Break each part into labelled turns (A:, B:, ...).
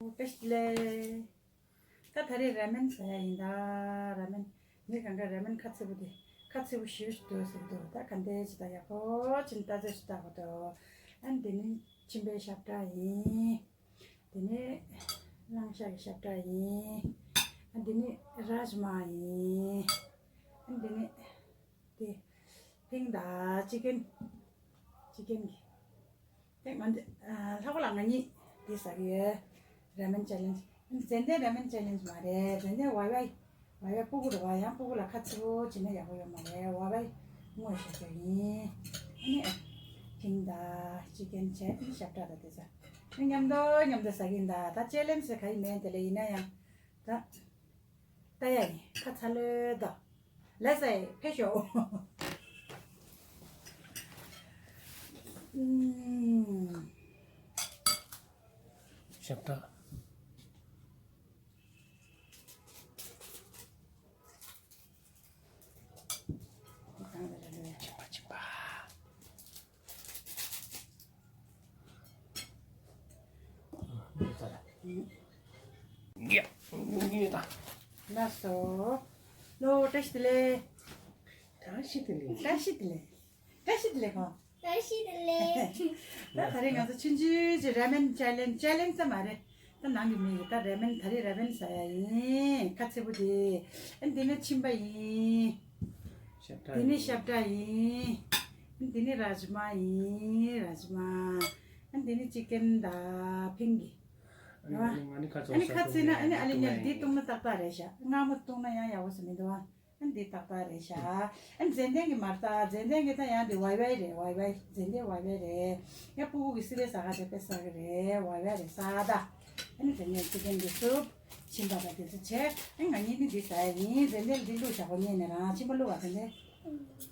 A: 베스트레 까타리 라멘 사야인다 라멘 내가 라멘 카츠부디 카츠부 시우스도스도 다 간데지다 야고 진짜졌다고도 안데니 침베 샵다이 데니 랑샤기 샵다이 안데니 라즈마이 안데니 데 핑다 치킨 tek mande thako la ngani di sariye ramen challenge zende ramen challenge mare zende wai pugu wa ya pugu la khatsu chine ya ho mare wai mo she ni ni kinda chicken che shapta da desa nyamdo saginda ta challenge khai men tele ina ya ta ya ni khatsale da let's say pesho
B: 샵다. 찜바. 야, 여기다.
A: 나서 너 다시들래 거 나 다른 가서 춘주지 라멘 챌린지 말해 또 남이 다 라멘 다리 라멘 사야이 같이 보디 엔디네 침바이 디네 샵다이 엔디네 라즈마 엔디네 치킨 다 핑기 아니 카츠나 아니 알리냐 디통나 딱다레샤 나무 통나 야와스미도와 andi takaresha and zendenge marta zendenge ta ya de wai zende wai re ya pu gisire saga de pesagre wai re sada and zende chicken de soup chimba da de che and ngani ni de sai ni zende de lu sha ko ni na chimba wa zende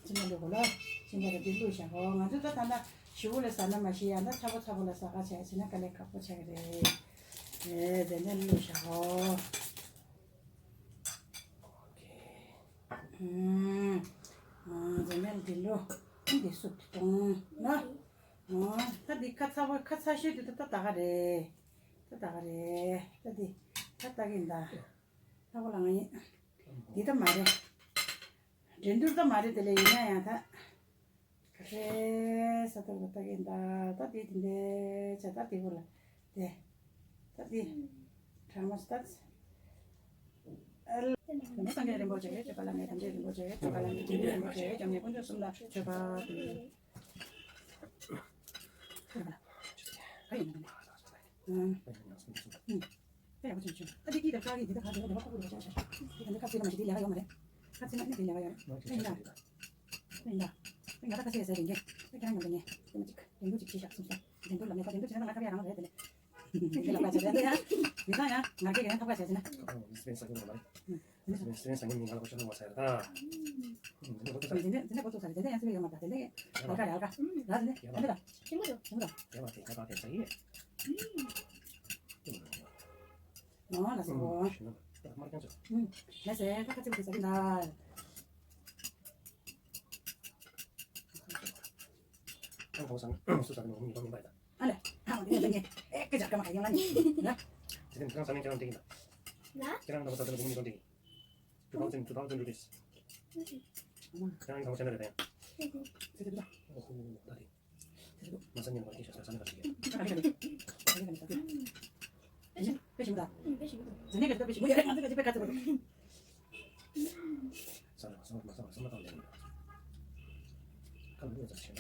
A: chimba lo chimba de lu sha ko ngadu ta na shule sana ma shi anda chabo la saga che sina kale ka po che re zende lu sha ko 저는 딜로 이게 쑥동 나 다디 카사시도 따다가래 다디 따다긴다 하고랑이 디도 말해 렌들도 말해 들리냐 다 그래 사도 따긴다 다디인데 저 다디 몰라 네 다디 잘못했어 네, 상계를 뭐지? 저발람에 담제를 뭐지? 저발람에 담제를 뭐지? 정리 본적 없습니다. 저발. 네, 아무튼 좀. 아직 이들 가기 네가 가지고 내가 거꾸로 가자. 근데 같이 가면 되게 야가 요만해. 같이 가면 되게 야가 요. 내가 같이 해서 된게. 이렇게 하는 건데. 좀 찍. 된거 찍지 싶습니다. 된거 남녀 된거 지나가 나가게 하는 거 해야 되네. 내가 같이 해야 돼. 미사야. 나게 그냥 타고 가야 되나?
B: 스페인상인 민가로 보시는 거 살다.
A: 근데 보통 살 때는 연습이 맞다. 근데 알가. 나는데. 근데가. 친구죠.
B: 대박 사이에.
A: 나서. 나서 같이 붙어서 나.
B: 한국상 수사는 너무 이거 민바이다.
A: 안돼. 이게 그 잠깐만 가영라니. 나.
B: 지금 그냥 사는 게 되긴다.
C: 나?
B: 그냥 나보다 더 너무 이거 되기. 2000 루피스. 그냥 가고 채널에 대한.
A: 제대로다.
B: 나리. 마사님 거기 셔서 사는 거지.
A: 배심다. 전에 그때 배심. 뭐야? 안 되게 집에 가서.
B: 사람 안 되는 거. 그럼 누가 자식.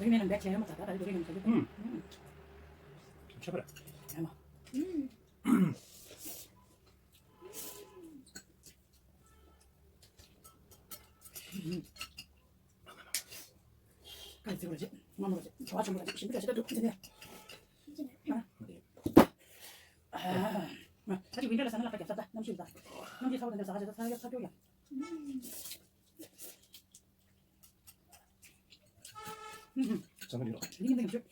A: 여기는 맥주 해먹자. 나 여기는 저기.
B: 쳐버려.
A: 해먹. 그렇지. 마무리지. 좋아 좀 그러지. 심부터 시도 좋네. 사실 윈도우를 사는 것밖에 없었다. 넘치다. 넘치 사고 데서 가지고 사교야.
B: 저는 이거.
A: 이게 무슨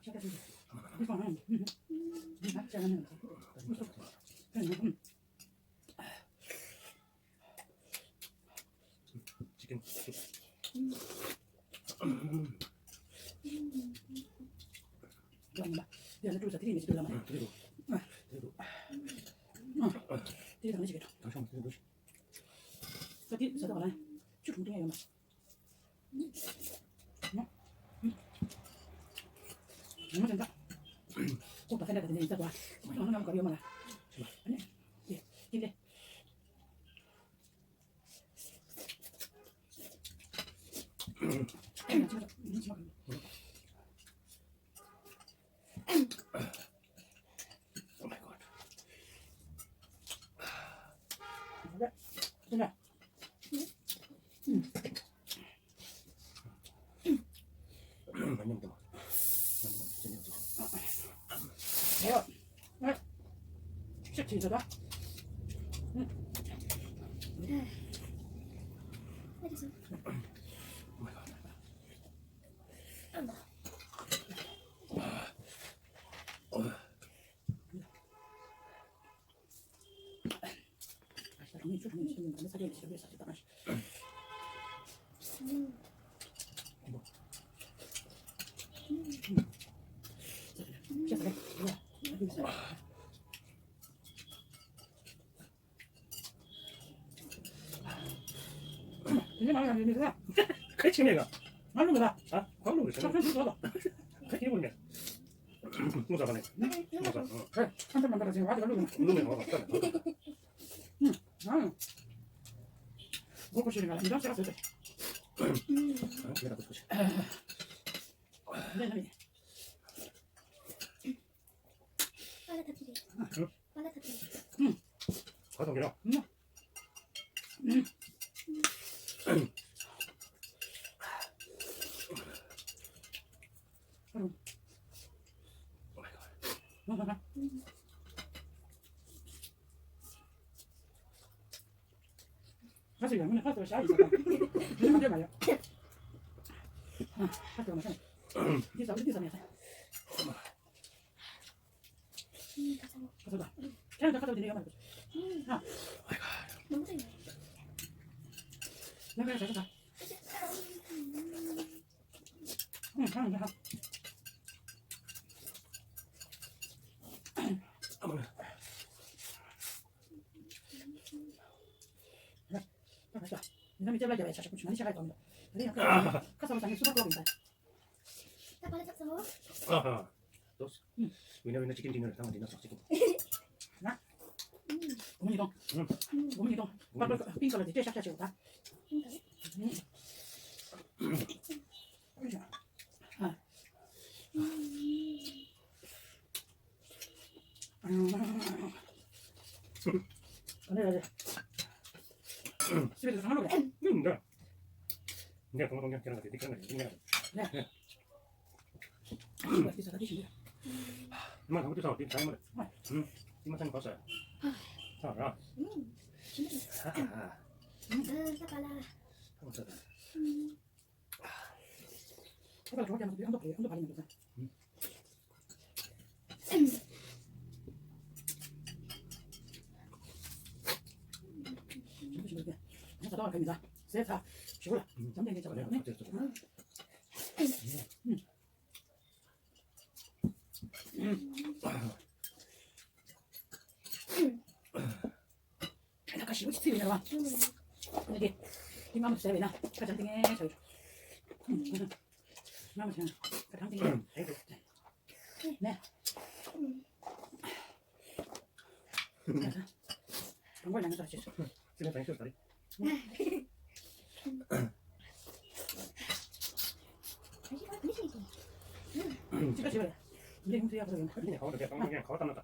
A: 시작했습니다. 이거는 맞지 않는 거지.
B: 치킨.
A: 그래서 드리면 집에 가면.
B: 그래도.
A: 응.
B: 그래도.
A: 드리 당근 집에.
B: 잠시만 그래도.
A: 저기 저도 가나. 쭉 동동해 이거. 너무 된다. 꼭 다 생각하는데 진짜 좋아. 어느 날 거기 오면 아니. 예. 근데
B: 오 마이 갓.
A: 그래.
B: 많이 먹다.
A: 내가 씩 뒤져봐.
C: 해주세요.
B: 오 마이 갓.
A: 당연히 쭉 당연히 지금 안 사게 집에 사지 당연히. 시작해. 뭐야? 여기 있어. 이제 말이야, 이제
B: 같이 내가.
A: 말로 그래.
B: 아, 걸로 그랬어.
A: 잠깐 들어봐.
B: 같이 해보면. 뭐 잡아내. 뭐 잡아.
A: 그래, 한 잔만 받아 지금 와도 말로 그래.
B: 누르면 와봐.
A: 먹고 싶은 거야. 이런 식으로 돼.
B: 내가 또 보지.
A: 네,
C: 빨래 다 필요해.
B: 응?
C: 빨래 다 필요해.
B: 가서 그냥. 오 마이 갓.
A: 사실 양면에 파스가 샤이 있었다. 이런 게 말이야. 파스가 마셔. 이제 우리 뒤에서 내서.
C: 가자 먹.
A: 가서 봐. 그냥 다 가서 내려 말고.
C: 너무 좋네.
A: 내가 잘 가. 가.
B: 어머나.
A: 가자. 이놈이 제발 제발 자꾸 주머니 시작할 겁니다. 그래, 가서 당연히 수박 먹고 있다.
C: 나 빨래 쳤어.
B: 아하. 또. 왜냐면 치킨 디너를 당한 디너 지금.
A: 고문이동. 고문이동. 빨리 빙글을 뒤에 샥샥 치고 가. 오늘 집에 들어서 하려고 그래.
B: 근데 내가 동동경 그런 거 되게 그런 거 있네.
A: 네. 비싸다 드시면
B: 엄마 한번 드셔. 잘 먹어. 이만 생 봤어요. 자,
C: 진짜.
B: 아.
C: 나 빨라.
B: 한번 더.
A: 해가 좋을 때마다 한도 발리는 거잖아. 이렇게 자동으로 갑니다. 세타 쉬고라. 잠깐 잡아요. 네. 아까 쉬고 싶으면 나와. 여기 뒷마무 세배나 가장 등에 저기. 마무 장 가장 등에. 네. 정말 양도 할수 있어.
B: 지금 당신 다리.
A: 찍어 찍어야. 이제 형수야 그러면.
B: 그냥 가운데 그냥 가왔다 놨다.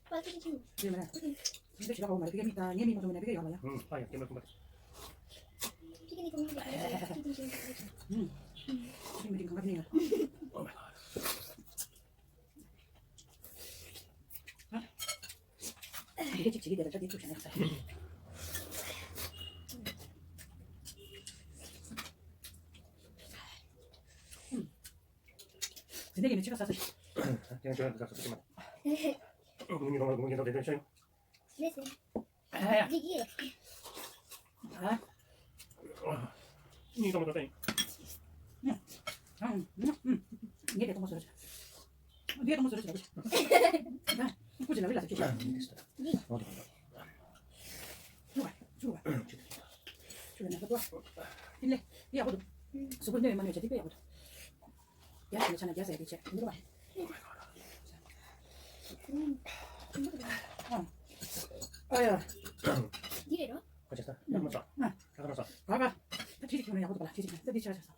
C: 빨리 좀.
A: 그러면 근데 지가 보면 그게 밑다 예미 뭐 좀 내게 와요.
B: 아, 야, 깨물 좀
C: 피기니 공부 피기니
A: 지금 건강해요.
B: 오 마이 갓.
A: 이게 찍찍이 되다 저기 쭉 지나갔어. 근데 이게 찍어 쌌어.
B: 그냥 저랑 가서 쓰지만. 문이 더 되는 시간.
C: 그래서
A: 아야.
C: 이게
A: 아.
B: 이 너무 좋다니.
A: 이게 대통 거서. 네가 너무 저러지 말고. 굳이 나 올라서 주자.
B: 어디 간다.
A: 주가. 주가 내가 또. 일래. 이 아버도. 수분 내에 만에 저기 빼야거든. 야, 괜찮아. 야서 여기 제. 이리 와. 아야.
C: 니래로?
B: 거쳤다. 한번 쏴. 한번 쏴.
A: 봐봐. 뒤지 키우는 야구도 봐라. 뒤지. 뒤지 쳐졌어.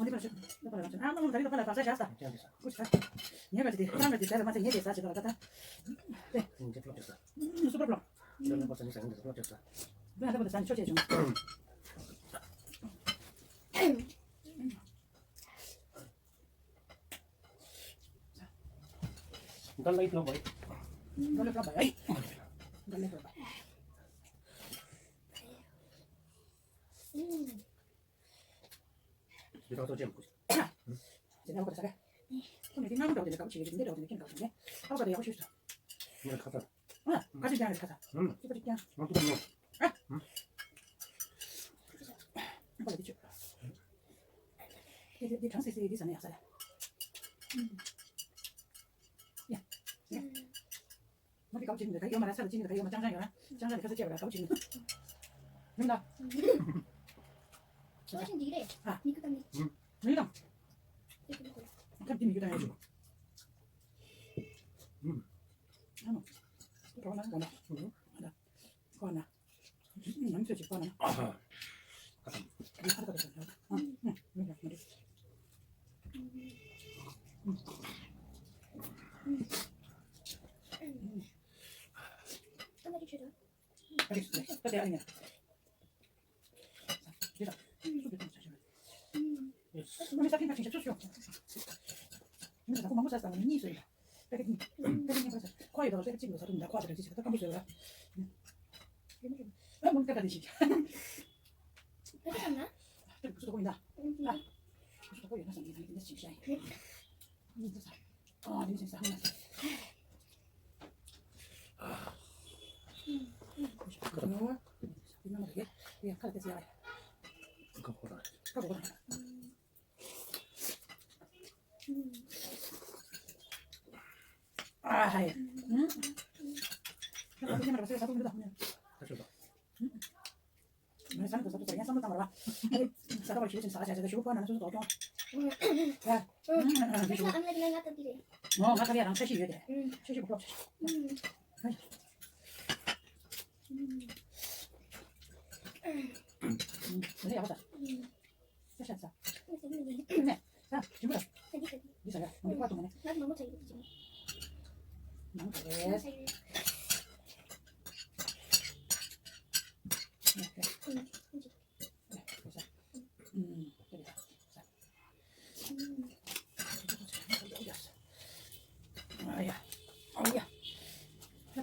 A: 어디 봐라. 너 봐라. 아, 너무 다리도 빨라. 봐서 잤어.
B: 괜찮겠어.
A: 그렇지. 얘가 지금 사람을 뒤에서 맞아. 얘기 사지 돌아갔다. 네.
B: 이제 풀어졌어.
A: 수분 불러.
B: 저는 벌써 이제 생각해서 풀어졌어.
A: 너 하다 보다 산 초지해 좀.
B: 달라 이거 봐.
A: 너네 봐봐. 아이. 너네 봐봐.
B: 이거 또 잼고.
A: 이제 나보다 잘해. 그럼 이제 나무도 어디에 가고 지금 내려오는 느낌 같은데. 아빠도 야구 싶어.
B: 이거 가자.
A: 같이 그냥 가자. 이거 그냥.
B: 너 또 뭐?
A: 빨리 뒤져. 이 장세스 이 리사네 야사야. 야. 머리 가고 지금 내가 이거 말아 살고 지금 내가 이거 장장이야. 장장이 가서 제가 가고 지금. 된다.
C: 훨씬 니래.
A: 아.
C: 니그 땅이.
A: 밀당.
C: 이렇게 먹어.
A: 그럼 팀이 유당해 주고. 거나 거나. 거나. 남편이 거나.
B: 아.
A: 이 하다가 됐어. 응. 응.
C: 떠나기 싫어.
A: 알겠어. 또 내가 아니야. 자, 소비 좀 자시면. 그럼 사진 진짜 좋죠. 근데 자꾸 맘못 샀다. 니 소리. 빼기. 빼기 가서 과일도 빼기 찍고 사든다. 과일을 찍고 딱 감으셔라. 뭔 때가 되시.
C: 해주셨나?
A: 무슨 보인다.
C: 응.
A: 무슨 보이나 상 이제 진짜. 아, 니 진짜 하나. 그럼 이놈아 이게 그냥 카드 대서 야.
B: 그거 보라.
A: 하고 가. 아, 하이. 응? 그럼 어떻게 말아? 사도 된다.
B: 다시 봐.
A: 내 사는 거 사도 그냥 선물 담아 봐. 사다가 기분 사자. 제가 쇼파 하나 줘도 또. 야.
C: 그래서 안 나긴 나갔다 니래.
A: 마카리아랑 채시 위에 돼. 채시 못 채시. 그래 야보다. 채시했어. 네. 자, 준비해. 리사야. 우리 과도 뭐네.
C: 나도 너무 잘 입지.
A: 너무 잘해.
C: 잘.
A: 그래. 아야, 아야.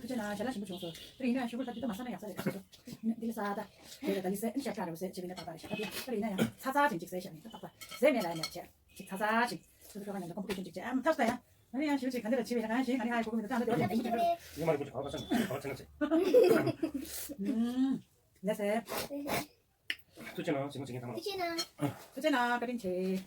A: 그잖아, 잘나신 분 좋아서. 그래 이나 슈글 사지도 마사나 약사를 가서. 이게 사다. 내가 달리세, 이제 가려고 세, 집에 나가 봐시. 그래 이나야, 사사진 직세시하니 딱 봐. 세면에 맺자. 사사진. 그래서 가면 컴퓨터 직제 아무 탔어야. 아니야, 실제 간대로 집에 가시. 아니 하고 보면 또
C: 나도 싫어 그래.
B: 이거 말고 가봐 참. 가봐 생각해.
A: 내세.
B: 그렇잖아. 지금 당황.
C: 그치나.
A: 그잖아, 그린치.